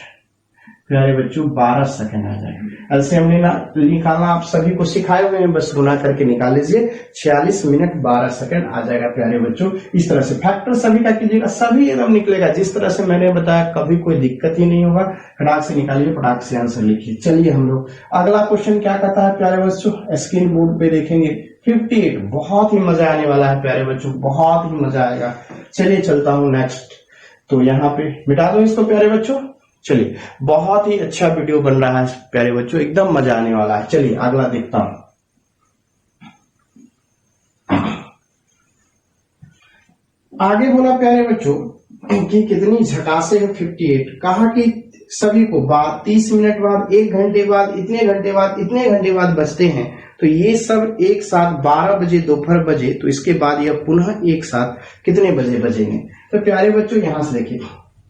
प्यारे बच्चों 12 सेकंड आ जाएगा। एलसीएम निकालना आप सभी को सिखाए हुए हैं, बस गुना करके निकाल लीजिए, 46 मिनट 12 सेकंड आ जाएगा प्यारे बच्चों। इस तरह से फैक्टर सभी का कीजिएगा, सभी एकदम निकलेगा जिस तरह से मैंने बताया, कभी कोई दिक्कत ही नहीं होगा। फटाक से निकालिए, फटाक से आंसर लिखिए। चलिए हम लोग अगला क्वेश्चन क्या कहता है प्यारे बच्चों, स्क्रीन बोर्ड पे देखेंगे 58, बहुत ही मजा आने वाला है प्यारे बच्चों, बहुत ही मजा आएगा। चलिए चलता हूं नेक्स्ट, तो यहाँ पे मिटा दो इसको प्यारे बच्चों। चलिए बहुत ही अच्छा वीडियो बन रहा है प्यारे बच्चों, एकदम मजा आने वाला है। चलिए अगला देखता हूं। आगे बोला प्यारे बच्चों कि कितनी झकासे है 58, कहा कि सभी को 30 मिनट बाद, 1 घंटे बाद, इतने घंटे बाद, इतने घंटे बाद बजते हैं। तो ये सब एक साथ 12 बजे दोपहर बजे, तो इसके बाद यह पुनः एक साथ कितने बजे बजेंगे। तो प्यारे बच्चों यहां से देखिए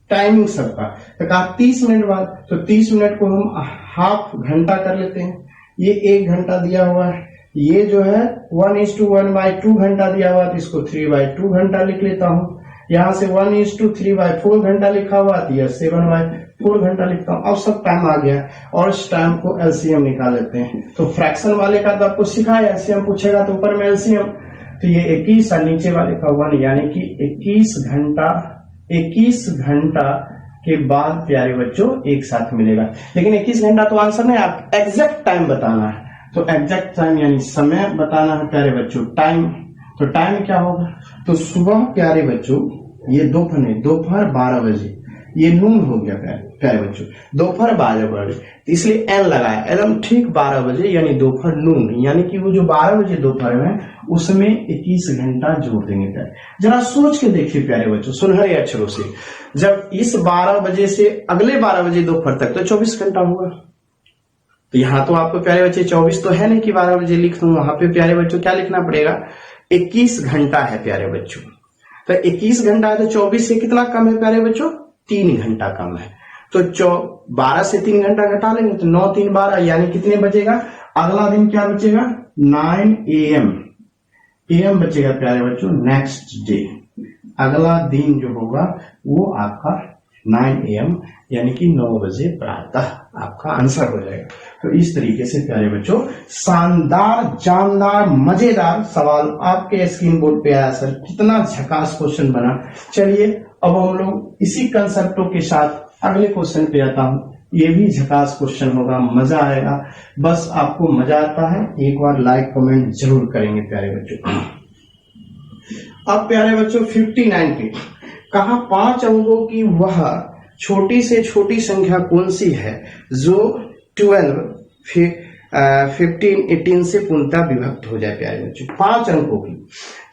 टाइमिंग सबका, तो कहा 30 मिनट बाद, तो 30 मिनट को हम हाफ घंटा कर लेते हैं। ये 1 घंटा दिया हुआ है, ये जो है 1:1/2 घंटा दिया हुआ, तो इसको 3/2 घंटा लिख लेता हूं। यहां से 1:3/4 घंटा लिखा हुआ, तो यह 7/4 घंटा लिखता हूं। अब सब टाइम आ गया और इस टाइम को एलसीएम निकाल लेते हैं। तो फ्रैक्शन वाले का तो आपको सिखाया, एलसीएम पूछेगा तो ऊपर में एलसीएम, तो ये 21 और नीचे वाले का 1, यानी कि 21 घंटा के बाद प्यारे बच्चों एक साथ मिलेगा। लेकिन 21 घंटा तो आंसर नहीं, आप एग्जैक्ट टाइम बताना है। तो एग्जैक्ट टाइम यानी समय बताना है प्यारे बच्चों, टाइम। तो टाइम क्या होगा, तो सुबह प्यारे बच्चों, ये दोपहर 12 बजे, ये नून हो गया प्यारे बच्चों, दोपहर 12 बजे, तो इसलिए एन लगाया, एकदम ठीक 12 बजे यानी दोपहर नून, यानी कि वो जो 12 बजे दोपहर में उसमें 21 घंटा जोड़ देंगे प्यारे। जरा सोच के देखिए प्यारे बच्चों सुनहरे अक्षरों से, जब इस 12 बजे से अगले 12 बजे दोपहर तक तो 24 घंटा होगा। तो यहाँ तो आपको प्यारे बच्चे 24 तो है नहीं कि 12 बजे लिख दूं, वहां पे प्यारे बच्चों क्या लिखना पड़ेगा, 21 घंटा है प्यारे बच्चों। तो 21 घंटा है तो 24 से कितना कम है प्यारे बच्चों, 3 घंटा कम है। तो 12 से 3 घंटा घटा लेंगे तो 9 3 12, यानी कितने बचेगा, अगला दिन क्या बचेगा, 9 AM बचेगा प्यारे बच्चों। नेक्स्ट डे, अगला दिन जो होगा वो आपका 9 AM यानी कि 9 बजे प्रातः आपका आंसर हो जाएगा। तो इस तरीके से प्यारे बच्चों शानदार, जानदार, मजेदार सवाल आपके स्क्रीन बोर्ड पे आया। सर कितना झकास क्वेश्चन बना। चलिए अब हम लोग इसी कंसेप्टों के साथ अगले क्वेश्चन पे आता हूं। ये भी झकास क्वेश्चन होगा, मजा आएगा। बस आपको मजा आता है एक बार लाइक कमेंट जरूर करेंगे प्यारे बच्चों। अब प्यारे बच्चों 59 पे कहा 5 अंकों की वह छोटी से छोटी संख्या कौन सी है जो 12, 15, 18 से पूर्णतः विभक्त हो जाए प्यारे बच्चों। 5 अंकों की,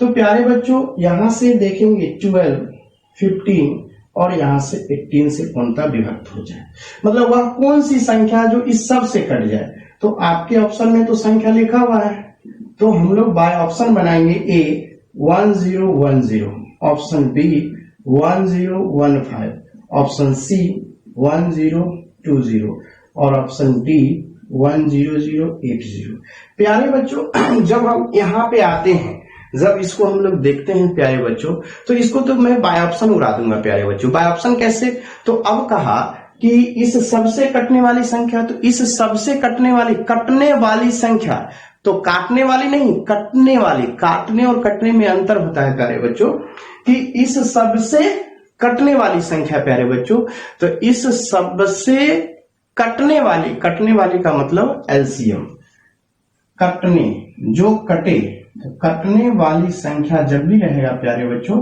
तो प्यारे बच्चों यहां से देखेंगे 12, 15 और यहां से 18 से पूर्णतः विभक्त हो जाए, मतलब वह कौन सी संख्या जो इस सब से कट जाए। तो आपके ऑप्शन में तो संख्या लिखा हुआ है, तो हम लोग बाय ऑप्शन बनाएंगे। ए 1010, ऑप्शन बी 1015, ऑप्शन सी 1020 और ऑप्शन डी 10080। प्यारे बच्चों जब हम यहाँ पे आते हैं, जब इसको हम लोग देखते हैं प्यारे बच्चों, तो इसको तो मैं बाय ऑप्शन उड़ा दूंगा प्यारे बच्चों। बाय ऑप्शन कैसे, तो अब कहा कि इस सबसे कटने वाली संख्या, तो इस सबसे कटने वाली संख्या, तो काटने वाली नहीं, कटने वाली। काटने और कटने में अंतर होता है प्यारे बच्चों, कि इस सबसे कटने वाली संख्या प्यारे बच्चों, तो इस सबसे कटने वाली का मतलब एलसीएम, कटने, जो कटे, तो कटने वाली संख्या जब भी रहेगा प्यारे बच्चों,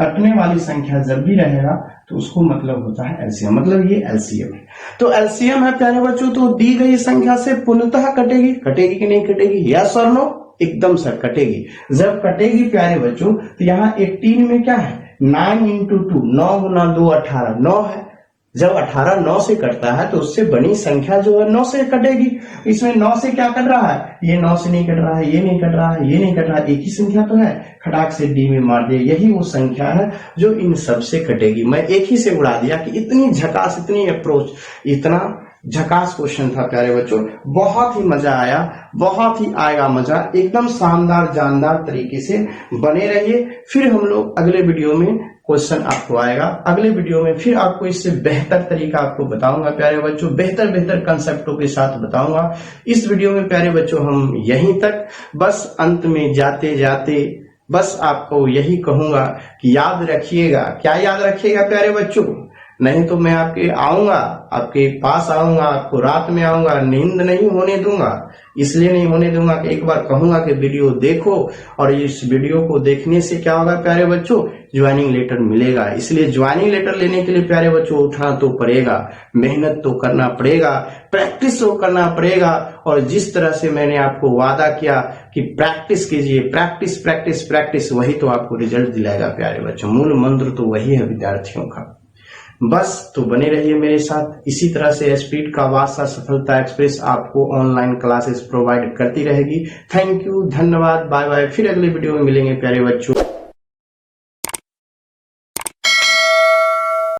कटने वाली संख्या जब भी रहेगा तो उसको मतलब होता है एलसीएम, मतलब ये एलसीएम है। तो एलसीएम है प्यारे बच्चों, तो दी गई संख्या से पूर्णतः कटेगी कि नहीं कटेगी, यस और नो, एकदम सर कटेगी। जब कटेगी प्यारे बच्चों, तो यहाँ 18 में क्या है, 9 into 2, 9 गुना 2 18, 9 है। जब 18 9 से कटता है तो उससे बड़ी संख्या जो है 9 से कटेगी। इसमें 9 से क्या कट रहा है, ये 9 से नहीं कट रहा है, ये नहीं कट रहा है, ये नहीं कट रहा है, एक ही संख्या तो है, खटाक से डी में मार दिया, यही वो संख्या है जो इन सब से कटेगी। मैं एक ही से उड़ा दिया कि इतनी झकास, इतनी अप्रोच, इतना झकास क्वेश्चन था प्यारे बच्चों। बहुत ही मजा आया, बहुत ही आएगा मजा, एकदम शानदार जानदार तरीके से बने रहिए। फिर हम लोग अगले वीडियो में क्वेश्चन आपको आएगा, अगले वीडियो में फिर आपको इससे बेहतर तरीका आपको बताऊंगा प्यारे बच्चों, बेहतर कंसेप्टों के साथ बताऊंगा। इस वीडियो में प्यारे बच्चों हम यहीं तक, बस अंत में जाते जाते बस आपको यही कहूंगा कि याद रखिएगा। क्या याद रखिएगा प्यारे बच्चों, नहीं तो मैं आपके पास आऊंगा, आपको रात में आऊंगा, नींद नहीं होने दूंगा। इसलिए नहीं होने दूंगा कि एक बार कहूंगा कि वीडियो देखो, और इस वीडियो को देखने से क्या होगा प्यारे बच्चों, ज्वाइनिंग लेटर मिलेगा। इसलिए ज्वाइनिंग लेटर लेने के लिए प्यारे बच्चों उठना तो पड़ेगा, मेहनत तो करना पड़ेगा, प्रैक्टिस तो करना पड़ेगा। और जिस तरह से मैंने आपको वादा किया कि प्रैक्टिस कीजिए, प्रैक्टिस प्रैक्टिस प्रैक्टिस, वही तो आपको रिजल्ट दिलाएगा प्यारे बच्चों। मूल मंत्र तो वही है विद्यार्थियों का। बस तो बने रहिए मेरे साथ। इसी तरह से स्पीड का वास्ता सफलता एक्सप्रेस आपको ऑनलाइन क्लासेस प्रोवाइड करती रहेगी। थैंक यू, धन्यवाद, बाय बाय। फिर अगले वीडियो में मिलेंगे प्यारे बच्चों।